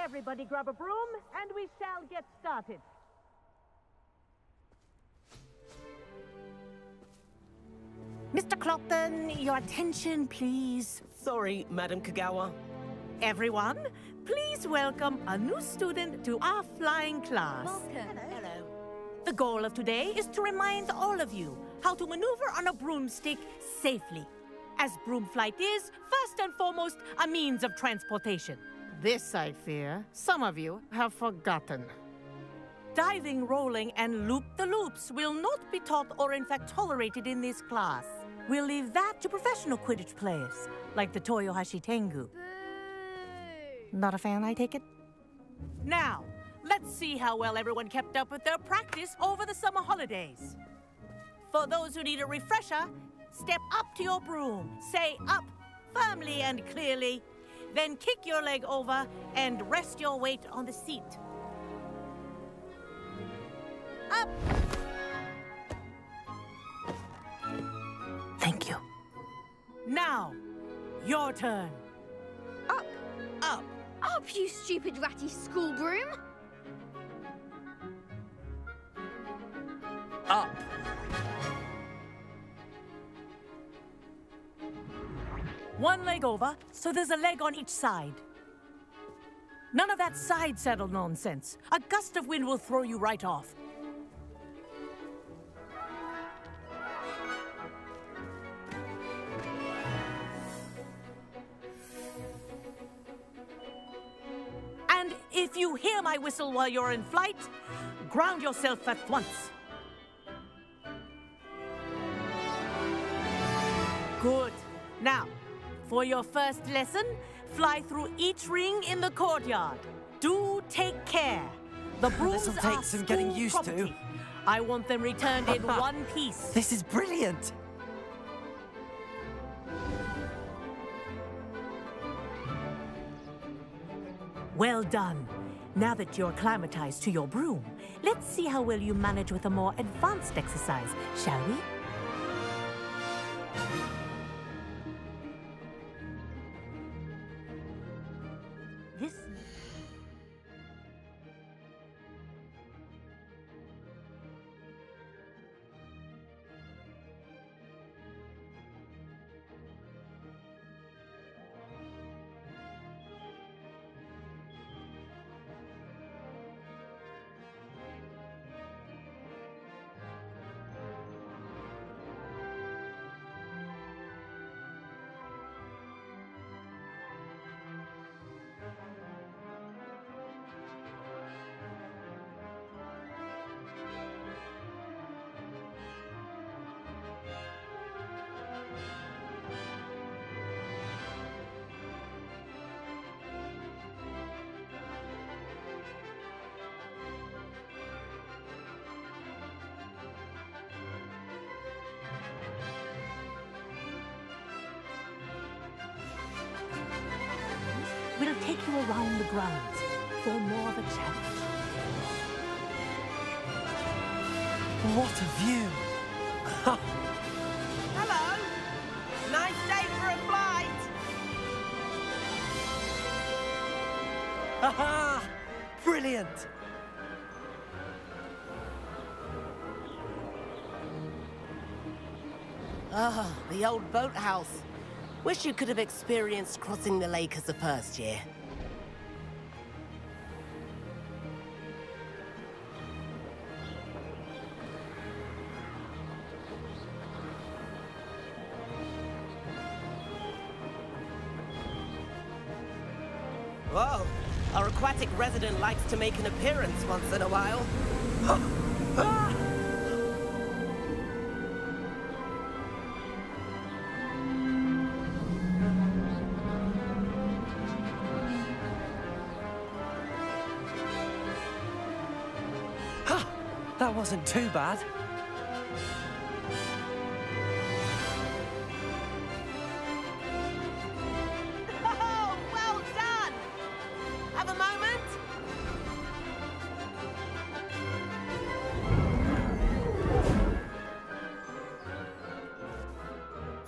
Everybody grab a broom, and we shall get started. Mr. Clopton, your attention, please. Sorry, Madam Kagawa. Everyone, please welcome a new student to our flying class. Welcome. Hello. The goal of today is to remind all of you how to maneuver on a broomstick safely, as broom flight is, first and foremost, a means of transportation. This, I fear, some of you have forgotten. Diving, rolling, and loop-the-loops will not be taught or in fact tolerated in this class. We'll leave that to professional Quidditch players, like the Toyohashi Tengu. Boo! Not a fan, I take it? Now, let's see how well everyone kept up with their practice over the summer holidays. For those who need a refresher, step up to your broom, say up firmly and clearly, then kick your leg over and rest your weight on the seat. Up! Thank you. Now, your turn. Up! Up. Up, you stupid ratty school broom! Up. One leg over, so there's a leg on each side. None of that side saddle nonsense. A gust of wind will throw you right off. And if you hear my whistle while you're in flight, ground yourself at once. Good. Now, for your first lesson, fly through each ring in the courtyard. Do take care. The brooms This'll are take some getting school used to. property. I want them returned in one piece. This is brilliant. Well done. Now that you're acclimatized to your broom, let's see how well you manage with a more advanced exercise, shall we? This... We'll take you around the grounds for more of a challenge. What a view. Hello. Nice day for a flight. Haha! Brilliant. Ah, the old boathouse. Wish you could have experienced crossing the lake as a first year. Whoa! Our aquatic resident likes to make an appearance once in a while. That wasn't too bad. Oh, well done! Have a moment?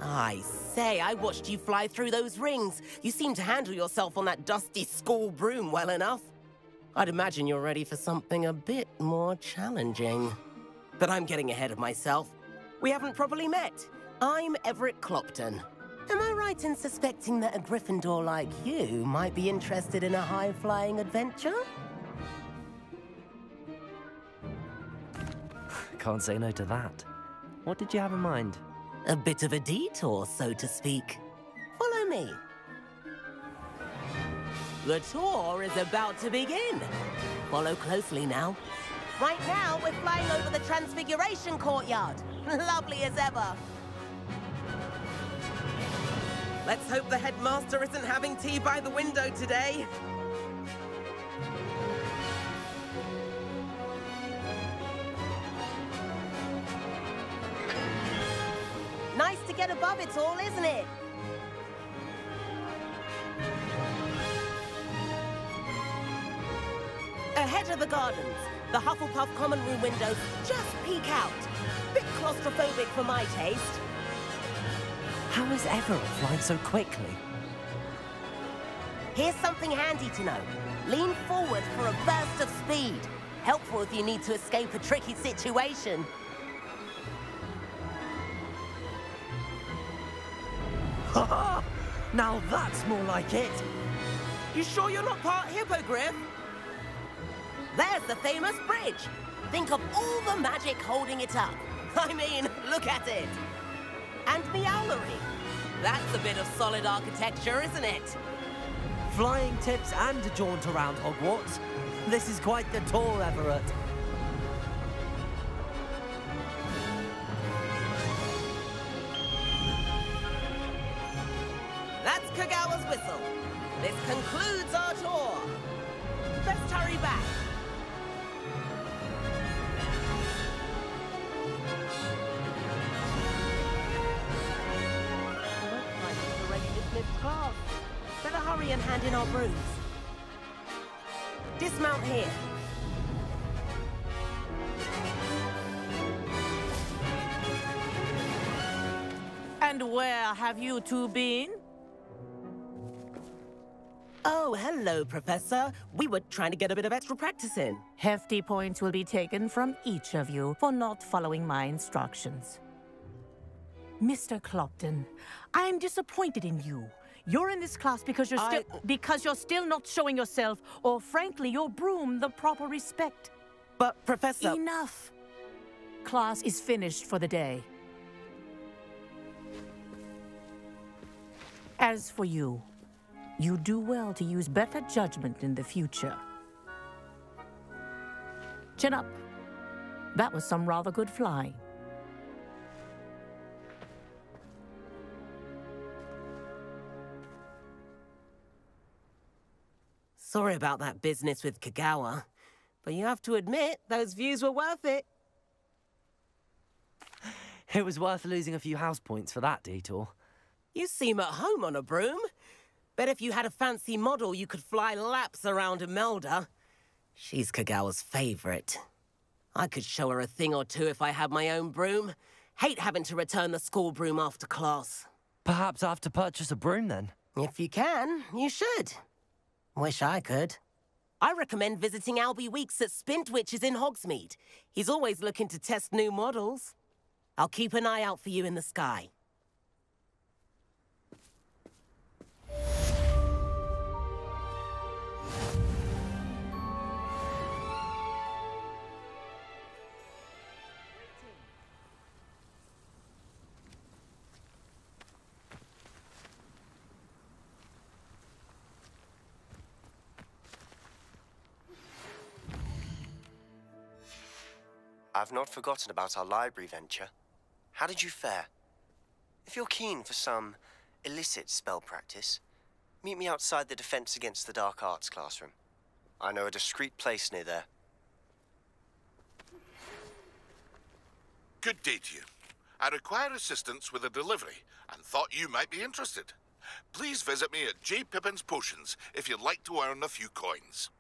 I say, I watched you fly through those rings. You seem to handle yourself on that dusty school broom well enough. I'd imagine you're ready for something a bit more challenging. But I'm getting ahead of myself. We haven't properly met. I'm Everett Clopton. Am I right in suspecting that a Gryffindor like you might be interested in a high-flying adventure? Can't say no to that. What did you have in mind? A bit of a detour, so to speak. Follow me. The tour is about to begin. Follow closely now. Right now, we're flying over the Transfiguration Courtyard. Lovely as ever. Let's hope the headmaster isn't having tea by the window today. Nice to get above it all, isn't it? Ahead of the gardens, the Hufflepuff common room windows just peek out. Bit claustrophobic for my taste. How is Everett flying so quickly? Here's something handy to know. Lean forward for a burst of speed. Helpful if you need to escape a tricky situation. Ha! Now that's more like it! You sure you're not part Hippogriff? There's the famous bridge. Think of all the magic holding it up. I mean, look at it. And Meowlery. That's a bit of solid architecture, isn't it? Flying tips and a jaunt around Hogwarts. This is quite the tour, Everett. That's Kagawa's whistle. This concludes our tour. Let's hurry back. Looks like we've already dismissed class. Better hurry and hand in our brooms. Dismount here. And where have you two been? Oh, hello, Professor. We were trying to get a bit of extra practice in. Hefty points will be taken from each of you for not following my instructions. Mr. Clopton, I'm disappointed in you. You're in this class because you're still not showing yourself, or frankly, your broom the proper respect. But, Professor... Enough. Class is finished for the day. As for you, you do well to use better judgment in the future. Chin up. That was some rather good flying. Sorry about that business with Kagawa, but you have to admit, those views were worth it. It was worth losing a few house points for that detour. You seem at home on a broom. Bet if you had a fancy model, you could fly laps around Imelda. She's Kagawa's favorite. I could show her a thing or two if I had my own broom. Hate having to return the school broom after class. Perhaps I have to purchase a broom then. If you can, you should. Wish I could. I recommend visiting Albie Weeks at Spintwitches in Hogsmeade. He's always looking to test new models. I'll keep an eye out for you in the sky. I've not forgotten about our library venture. How did you fare? If you're keen for some illicit spell practice, meet me outside the Defense Against the Dark Arts classroom. I know a discreet place near there. Good day to you. I require assistance with a delivery and thought you might be interested. Please visit me at J. Pippin's Potions if you'd like to earn a few coins.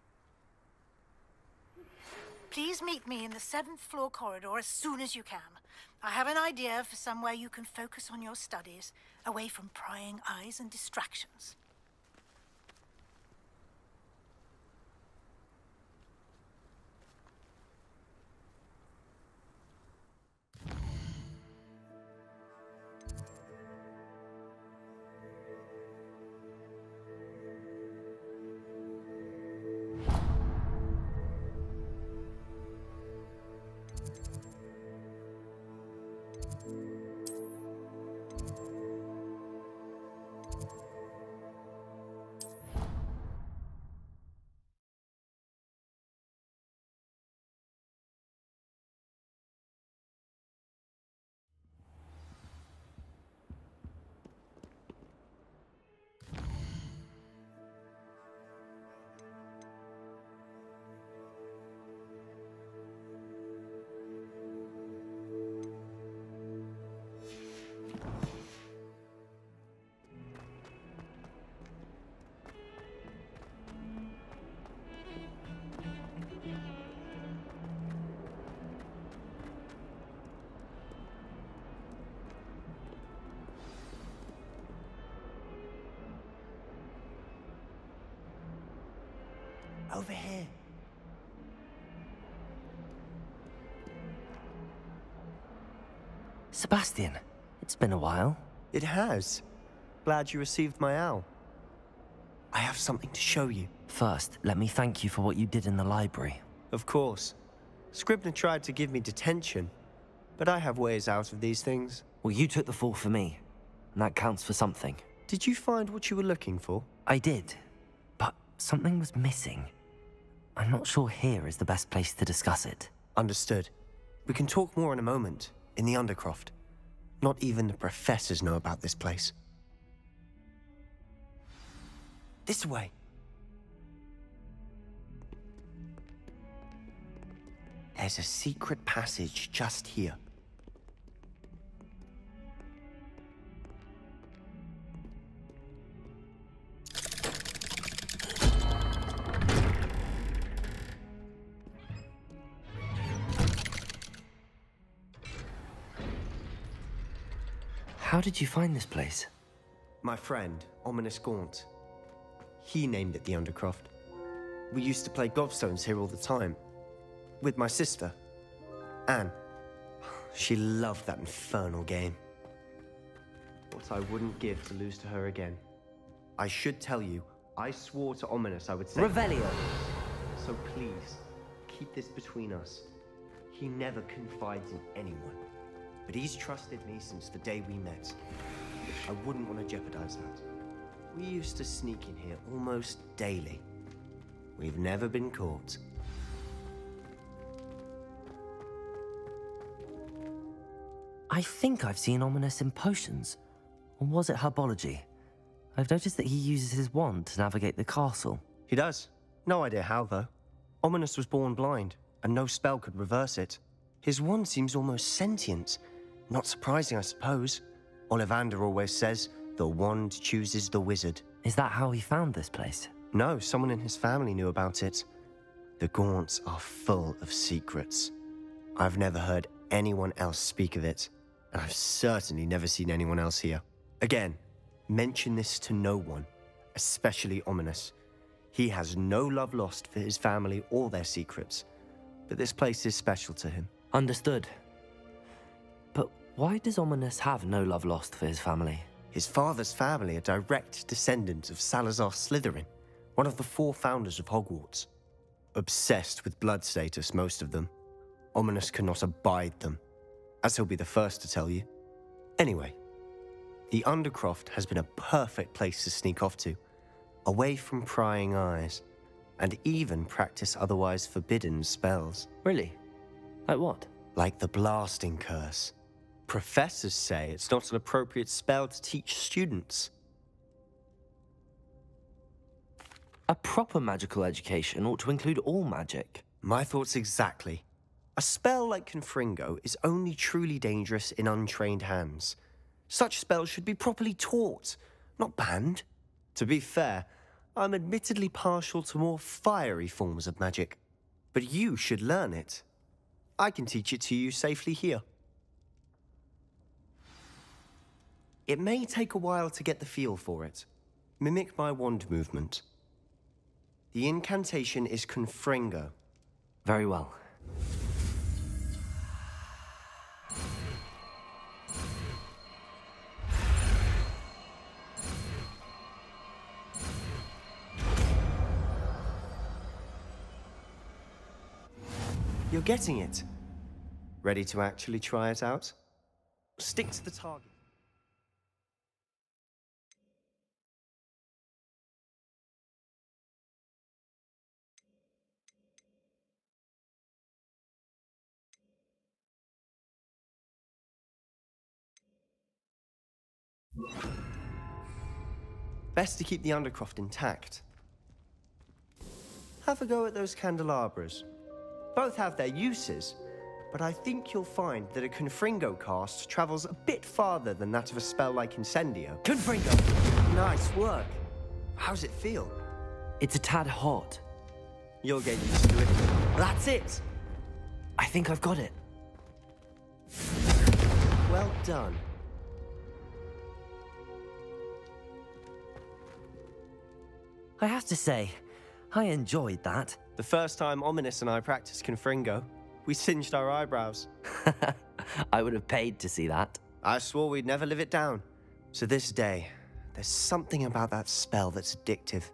Please meet me in the 7th floor corridor as soon as you can. I have an idea for somewhere you can focus on your studies, away from prying eyes and distractions. Over here. Sebastian, it's been a while. It has. Glad you received my owl. I have something to show you. First, let me thank you for what you did in the library. Of course. Scribner tried to give me detention, but I have ways out of these things. Well, you took the fall for me, and that counts for something. Did you find what you were looking for? I did, but something was missing. I'm not sure here is the best place to discuss it. Understood. We can talk more in a moment, in the Undercroft. Not even the professors know about this place. This way. There's a secret passage just here. How did you find this place? My friend, Ominous Gaunt. He named it the Undercroft. We used to play gobstones here all the time. With my sister, Anne. She loved that infernal game. What I wouldn't give to lose to her again. I should tell you, I swore to Ominous I would say... Revelio! So please, keep this between us. He never confides in anyone. But he's trusted me since the day we met. I wouldn't want to jeopardize that. We used to sneak in here almost daily. We've never been caught. I think I've seen Ominous in potions. Or was it herbology? I've noticed that he uses his wand to navigate the castle. He does. No idea how, though. Ominous was born blind, and no spell could reverse it. His wand seems almost sentient. Not surprising, I suppose. Ollivander always says, the wand chooses the wizard. Is that how he found this place? No, someone in his family knew about it. The Gaunts are full of secrets. I've never heard anyone else speak of it, and I've certainly never seen anyone else here. Again, mention this to no one, especially Ominous. He has no love lost for his family or their secrets, but this place is special to him. Understood. But why does Ominous have no love lost for his family? His father's family are direct descendants of Salazar Slytherin, one of the 4 founders of Hogwarts. Obsessed with blood status, most of them. Ominous cannot abide them, as he'll be the first to tell you. Anyway, the Undercroft has been a perfect place to sneak off to, away from prying eyes, and even practice otherwise forbidden spells. Really? Like what? Like the blasting curse. Professors say it's not an appropriate spell to teach students. A proper magical education ought to include all magic. My thoughts exactly. A spell like Confringo is only truly dangerous in untrained hands. Such spells should be properly taught, not banned. To be fair, I'm admittedly partial to more fiery forms of magic. But you should learn it. I can teach it to you safely here. It may take a while to get the feel for it. Mimic my wand movement. The incantation is Confringo. Very well. You're getting it. Ready to actually try it out? Stick to the target. Best to keep the Undercroft intact. Have a go at those candelabras. Both have their uses, but I think you'll find that a Confringo cast travels a bit farther than that of a spell like Incendio. Confringo! Nice work. How's it feel? It's a tad hot. You'll get used to it. That's it! I think I've got it. Well done. I have to say, I enjoyed that. The first time Ominous and I practiced Confringo, we singed our eyebrows. I would have paid to see that. I swore we'd never live it down. So this day, there's something about that spell that's addictive.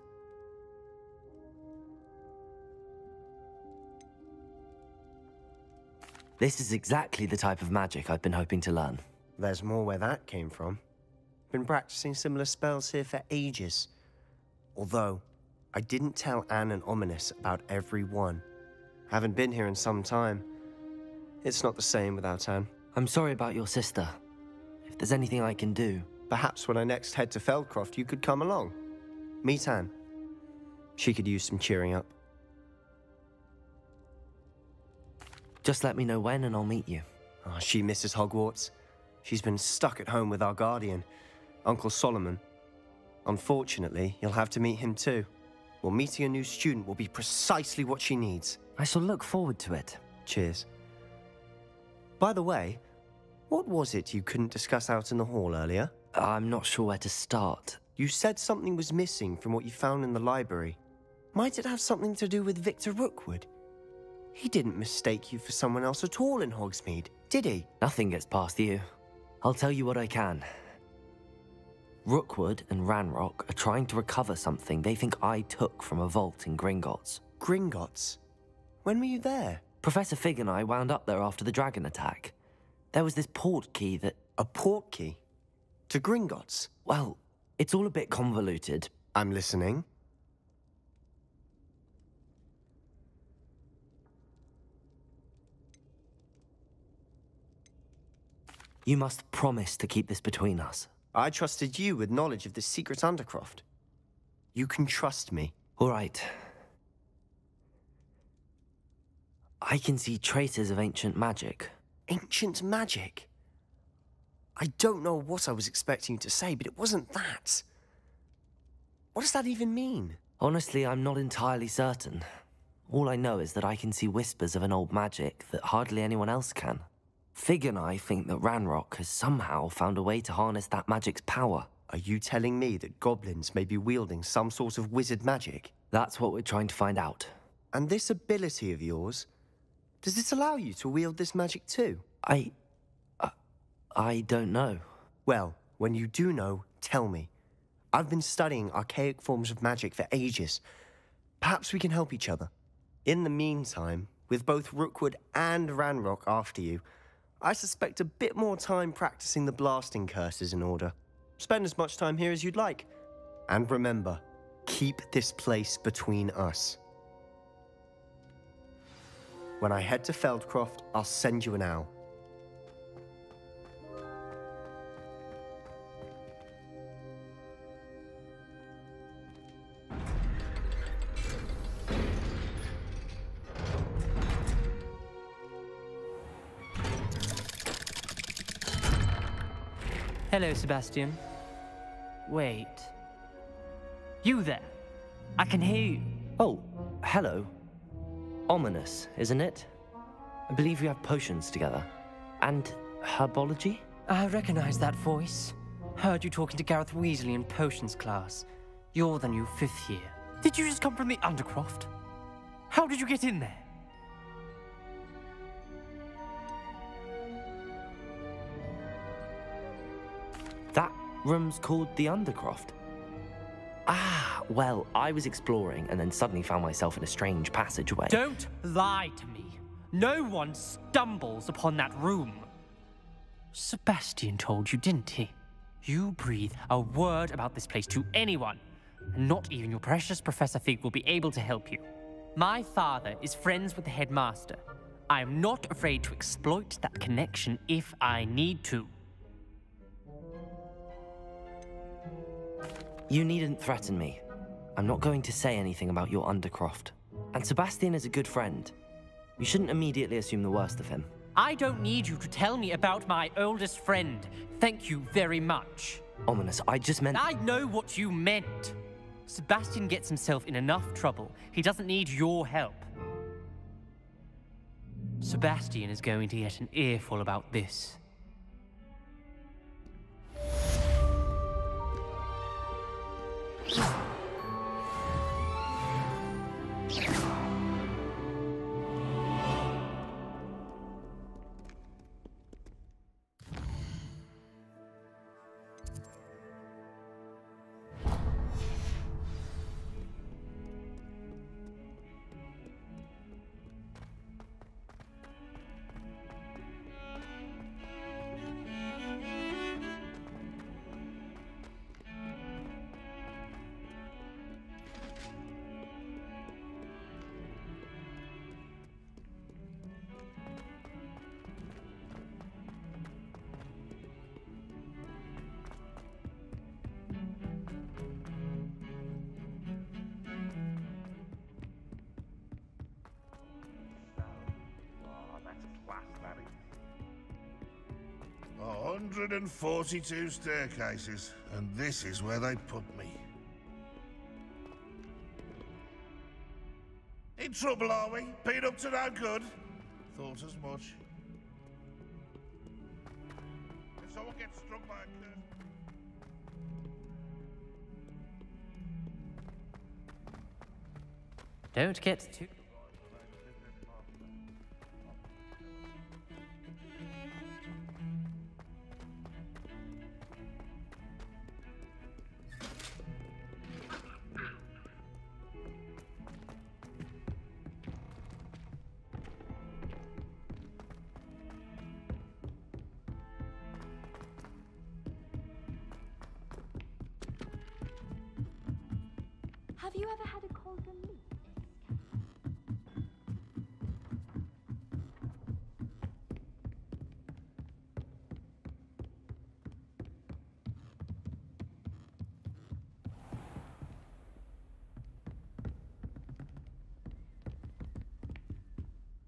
This is exactly the type of magic I've been hoping to learn. There's more where that came from. Been practicing similar spells here for ages. Although, I didn't tell Anne and Ominous about every one. Haven't been here in some time. It's not the same without Anne. I'm sorry about your sister. If there's anything I can do... Perhaps when I next head to Feldcroft, you could come along. Meet Anne. She could use some cheering up. Just let me know when and I'll meet you. Oh, she misses Hogwarts. She's been stuck at home with our guardian, Uncle Solomon. Unfortunately, you'll have to meet him too. Well, meeting a new student will be precisely what she needs. I shall look forward to it. Cheers. By the way, what was it you couldn't discuss out in the hall earlier? I'm not sure where to start. You said something was missing from what you found in the library. Might it have something to do with Victor Rookwood? He didn't mistake you for someone else at all in Hogsmeade, did he? Nothing gets past you. I'll tell you what I can. Rookwood and Ranrock are trying to recover something they think I took from a vault in Gringotts. Gringotts? When were you there? Professor Fig and I wound up there after the dragon attack. There was this port key that... A port key? To Gringotts? Well, it's all a bit convoluted. I'm listening. You must promise to keep this between us. I trusted you with knowledge of the secret Undercroft. You can trust me. All right. I can see traces of ancient magic. Ancient magic? I don't know what I was expecting you to say, but it wasn't that. What does that even mean? Honestly, I'm not entirely certain. All I know is that I can see whispers of an old magic that hardly anyone else can. Fig and I think that Ranrock has somehow found a way to harness that magic's power. Are you telling me that goblins may be wielding some sort of wizard magic? That's what we're trying to find out. And this ability of yours, does it allow you to wield this magic too? I don't know. Well, when you do know, tell me. I've been studying archaic forms of magic for ages. Perhaps we can help each other. In the meantime, with both Rookwood and Ranrock after you, I suspect a bit more time practicing the blasting curse is in order. Spend as much time here as you'd like. And remember, keep this place between us. When I head to Feldcroft, I'll send you an owl. Hello, Sebastian. Wait. You there? I can hear you. Oh, hello. Ominous, isn't it? I believe we have potions together. And herbology? I recognize that voice. Heard you talking to Gareth Weasley in potions class. You're the new 5th year. Did you just come from the Undercroft? How did you get in there? That room's called the Undercroft. Ah, well, I was exploring and then suddenly found myself in a strange passageway. Don't lie to me. No one stumbles upon that room. Sebastian told you, didn't he? You breathe a word about this place to anyone, and not even your precious Professor Fig will be able to help you. My father is friends with the headmaster. I am not afraid to exploit that connection if I need to. You needn't threaten me. I'm not going to say anything about your Undercroft. And Sebastian is a good friend. You shouldn't immediately assume the worst of him. I don't need you to tell me about my oldest friend. Thank you very much. Ominous, I just meant... I know what you meant. Sebastian gets himself in enough trouble. He doesn't need your help. Sebastian is going to get an earful about this. That is. 142 staircases, and this is where they put me. In trouble, are we? Been up to no good? Thought as much. If someone gets struck by a curse... Don't get too... Have you ever had a cold relief?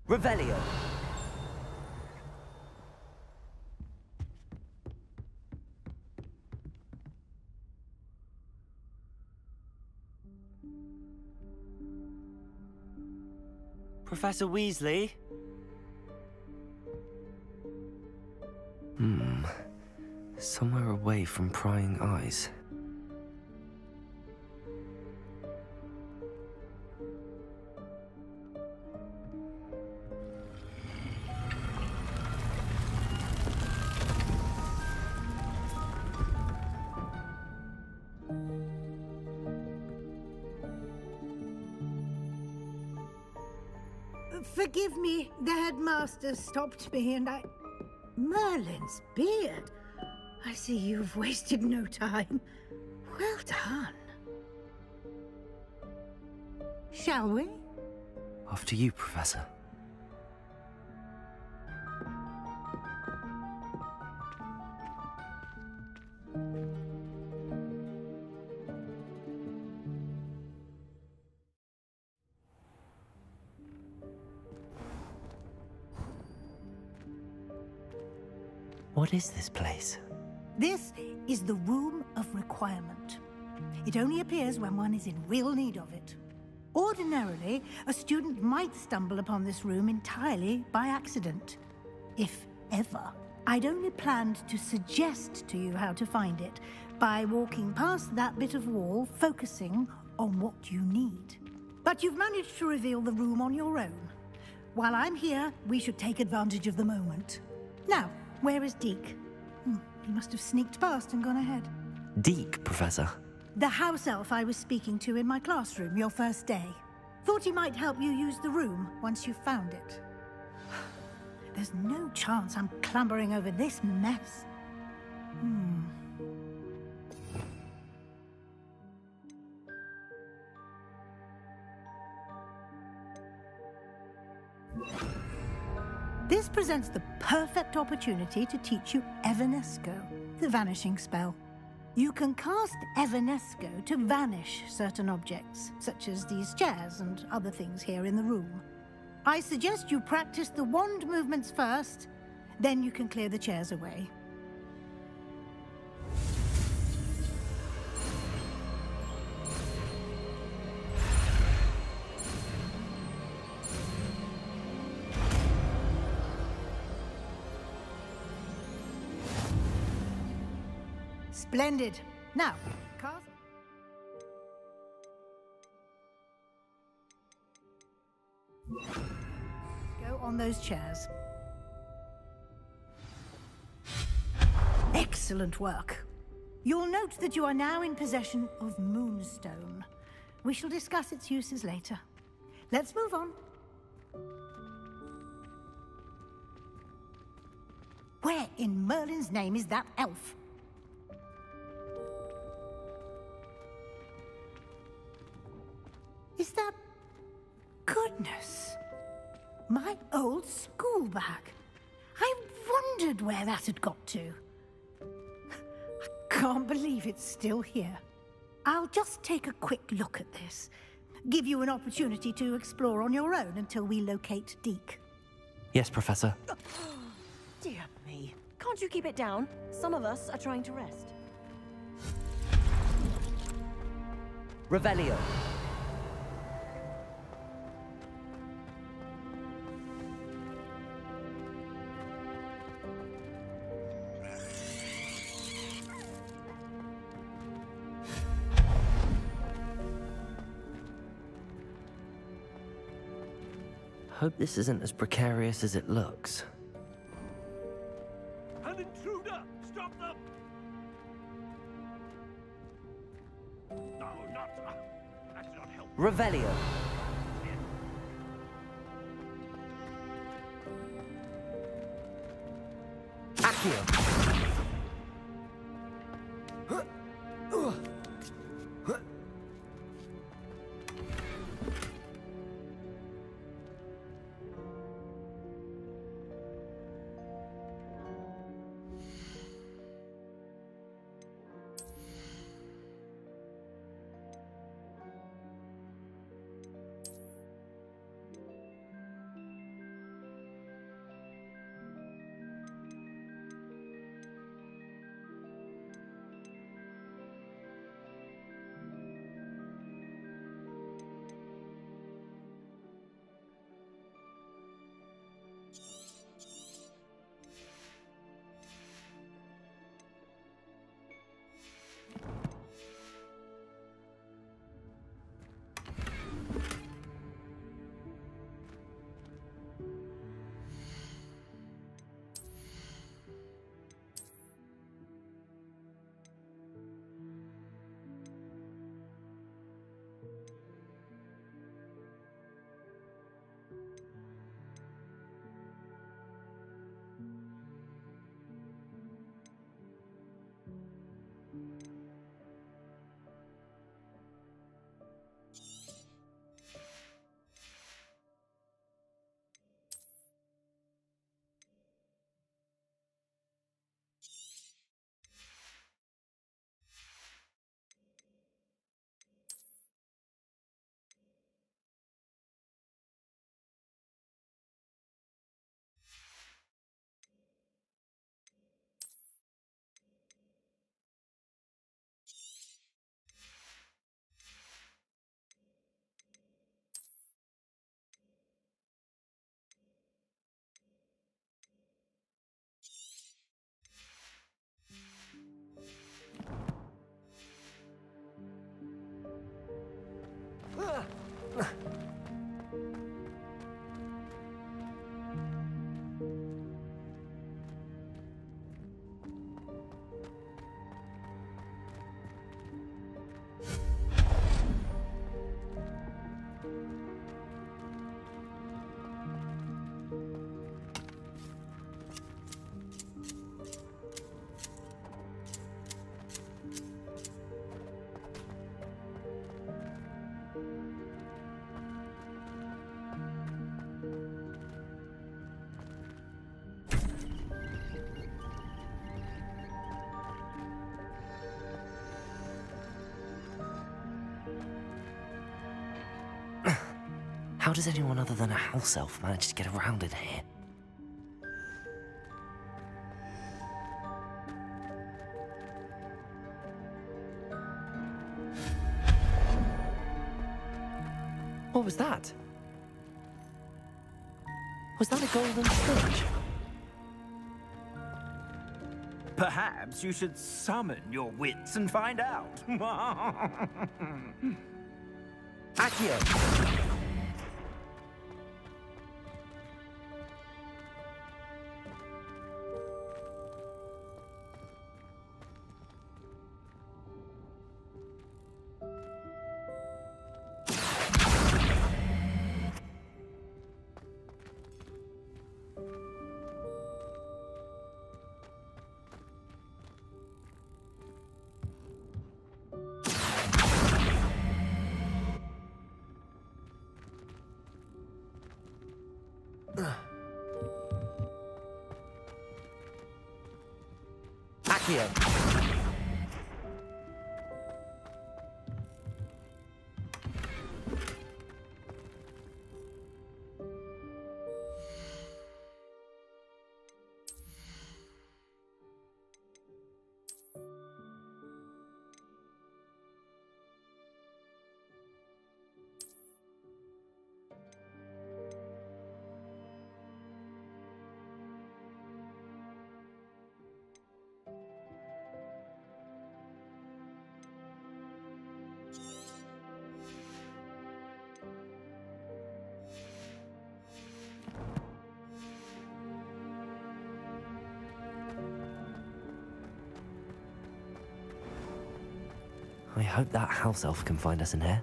Revelio. Professor Weasley? Somewhere away from prying eyes. Forgive me, the headmaster stopped me and I... Merlin's beard. I see you've wasted no time. Well done. Shall we? After you, Professor. What is this place? This is the Room of Requirement. It only appears when one is in real need of it. Ordinarily, a student might stumble upon this room entirely by accident, if ever. I'd only planned to suggest to you how to find it by walking past that bit of wall, focusing on what you need. But you've managed to reveal the room on your own. While I'm here, we should take advantage of the moment. Now, where is Deke? He must have sneaked past and gone ahead. Deke, Professor? The house elf I was speaking to in my classroom your first day. Thought he might help you use the room once you found it. There's no chance I'm clambering over this mess. This presents the perfect opportunity to teach you Evanesco, the vanishing spell. You can cast Evanesco to vanish certain objects, such as these chairs and other things here in the room. I suggest you practice the wand movements first, then you can clear the chairs away. Splendid. Now, cast. Go on those chairs. Excellent work. You'll note that you are now in possession of Moonstone. We shall discuss its uses later. Let's move on. Where in Merlin's name is that elf? Is that... Goodness! My old school bag. I wondered where that had got to. I can't believe it's still here. I'll just take a quick look at this. Give you an opportunity to explore on your own until we locate Deke. Yes, Professor. Dear me. Can't you keep it down? Some of us are trying to rest. Revelio. Hope this isn't as precarious as it looks. An intruder! Stop them! No, not... that's not helpful. Revelio. Accio. How does anyone other than a house elf manage to get around in here? What was that? Was that a golden sponge? Perhaps you should summon your wits and find out. Accio! Accio! I hope that house elf can find us in here.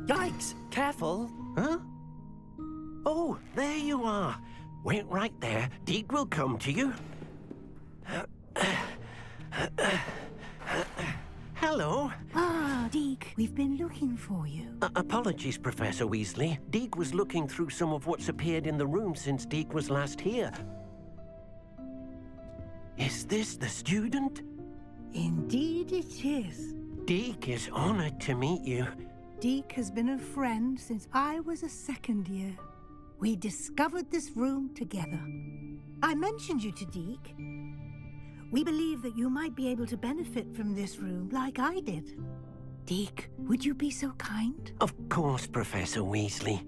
Yikes! Careful! Huh? Oh, there you are. Wait right there. Deke will come to you. Hello. Ah, Deke, we've been looking for you. Apologies, Professor Weasley. Deke was looking through some of what's appeared in the room since Deke was last here. Is this the student? Indeed it is. Deke is honored to meet you. Deke has been a friend since I was a second year. We discovered this room together. I mentioned you to Deke. We believe that you might be able to benefit from this room like I did. Deke, would you be so kind? Of course, Professor Weasley.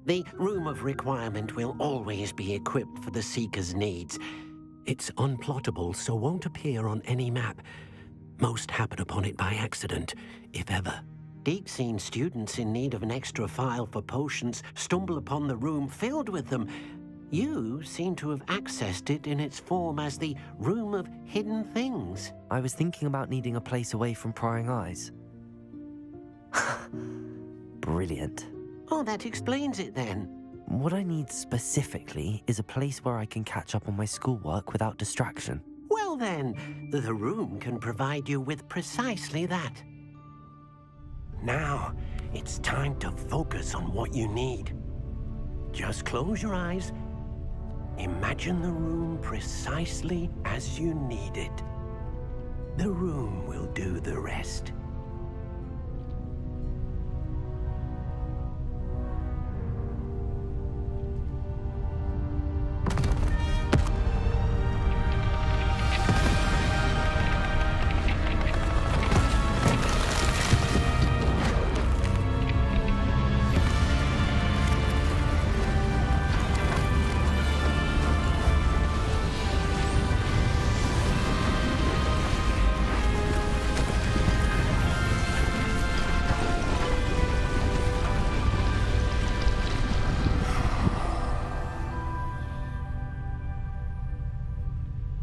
The Room of Requirement will always be equipped for the Seeker's needs. It's unplottable, so won't appear on any map. Most happen upon it by accident, if ever. Deke's seen students in need of an extra file for potions stumble upon the room filled with them. You seem to have accessed it in its form as the Room of Hidden Things. I was thinking about needing a place away from prying eyes. Brilliant. Oh, that explains it then. What I need specifically is a place where I can catch up on my schoolwork without distraction. Well then, the room can provide you with precisely that. Now, it's time to focus on what you need. Just close your eyes. Imagine the room precisely as you need it. The room will do the rest.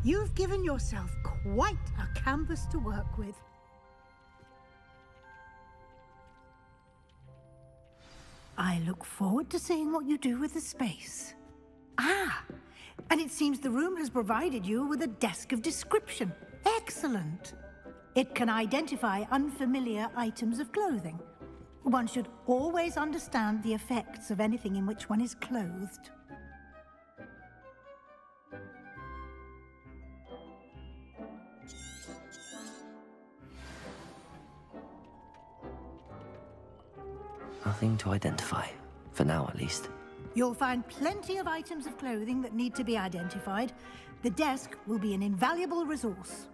You've given yourself quite a canvas to work with. I look forward to seeing what you do with the space. Ah, and it seems the room has provided you with a desk of description. Excellent. It can identify unfamiliar items of clothing. One should always understand the effects of anything in which one is clothed. Nothing to identify, for now at least. You'll find plenty of items of clothing that need to be identified. The desk will be an invaluable resource.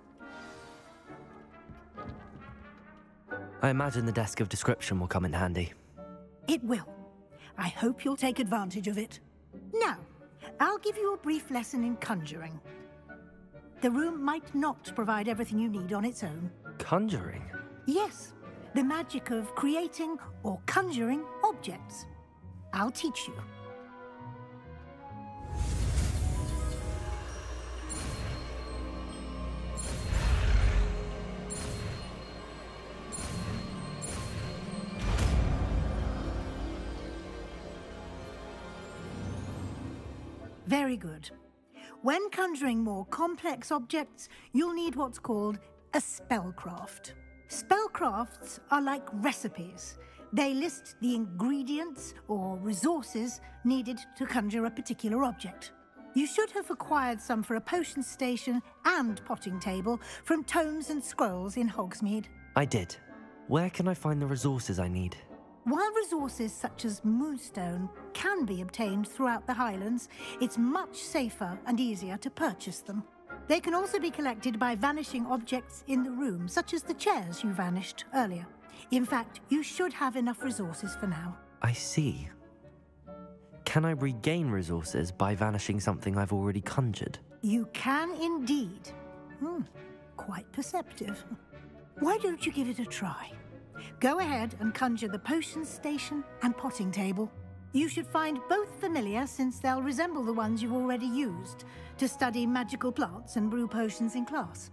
I imagine the desk of description will come in handy. It will. I hope you'll take advantage of it. Now, I'll give you a brief lesson in conjuring. The room might not provide everything you need on its own. Conjuring? Yes, the magic of creating or conjuring objects. I'll teach you. Very good. When conjuring more complex objects, you'll need what's called a spellcraft. Spellcrafts are like recipes. They list the ingredients or resources needed to conjure a particular object. You should have acquired some for a potion station and potting table from tomes and scrolls in Hogsmeade. I did. Where can I find the resources I need? While resources such as moonstone can be obtained throughout the Highlands, it's much safer and easier to purchase them. They can also be collected by vanishing objects in the room, such as the chairs you vanished earlier. In fact, you should have enough resources for now. I see. Can I regain resources by vanishing something I've already conjured? You can indeed. Quite perceptive. Why don't you give it a try? Go ahead and conjure the potion station and potting table. You should find both familiar, since they'll resemble the ones you've already used to study magical plants and brew potions in class.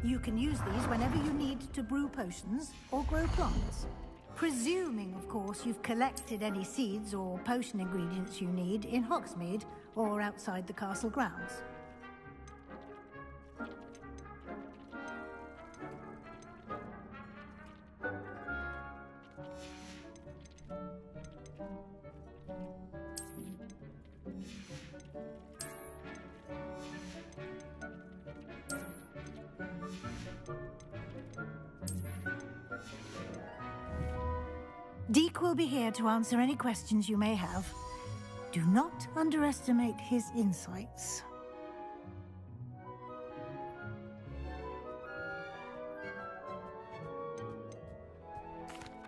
You can use these whenever you need to brew potions or grow plants. Presuming, of course, you've collected any seeds or potion ingredients you need in Hogsmeade or outside the castle grounds. Deek will be here to answer any questions you may have. Do not underestimate his insights.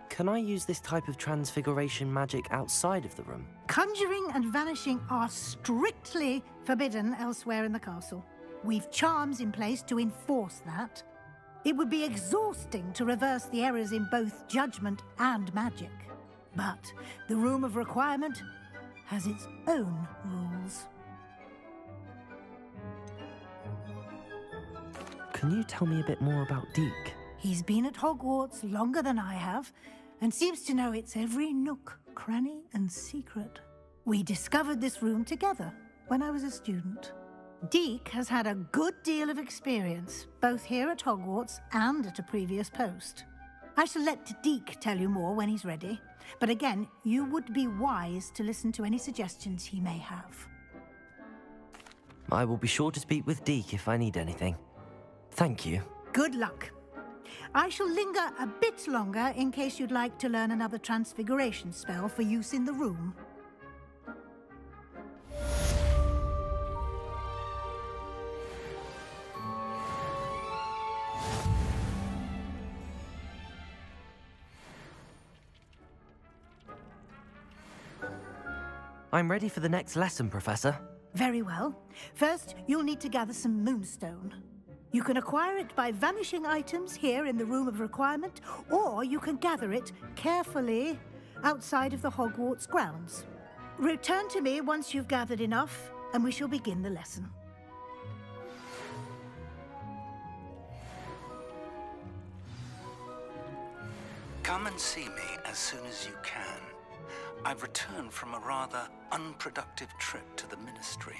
Can I use this type of transfiguration magic outside of the room? Conjuring and vanishing are strictly forbidden elsewhere in the castle. We've charms in place to enforce that. It would be exhausting to reverse the errors in both judgment and magic. But the Room of Requirement has its own rules. Can you tell me a bit more about Deek? He's been at Hogwarts longer than I have, and seems to know its every nook, cranny, and secret. We discovered this room together when I was a student. Deek has had a good deal of experience, both here at Hogwarts and at a previous post. I shall let Deek tell you more when he's ready, but again, you would be wise to listen to any suggestions he may have. I will be sure to speak with Deek if I need anything. Thank you. Good luck. I shall linger a bit longer in case you'd like to learn another transfiguration spell for use in the room. I'm ready for the next lesson, Professor. Very well. First, you'll need to gather some moonstone. You can acquire it by vanishing items here in the Room of Requirement, or you can gather it carefully outside of the Hogwarts grounds. Return to me once you've gathered enough, and we shall begin the lesson. Come and see me as soon as you can. I've returned from a rather unproductive trip to the Ministry,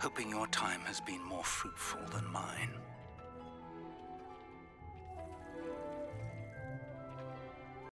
hoping your time has been more fruitful than mine.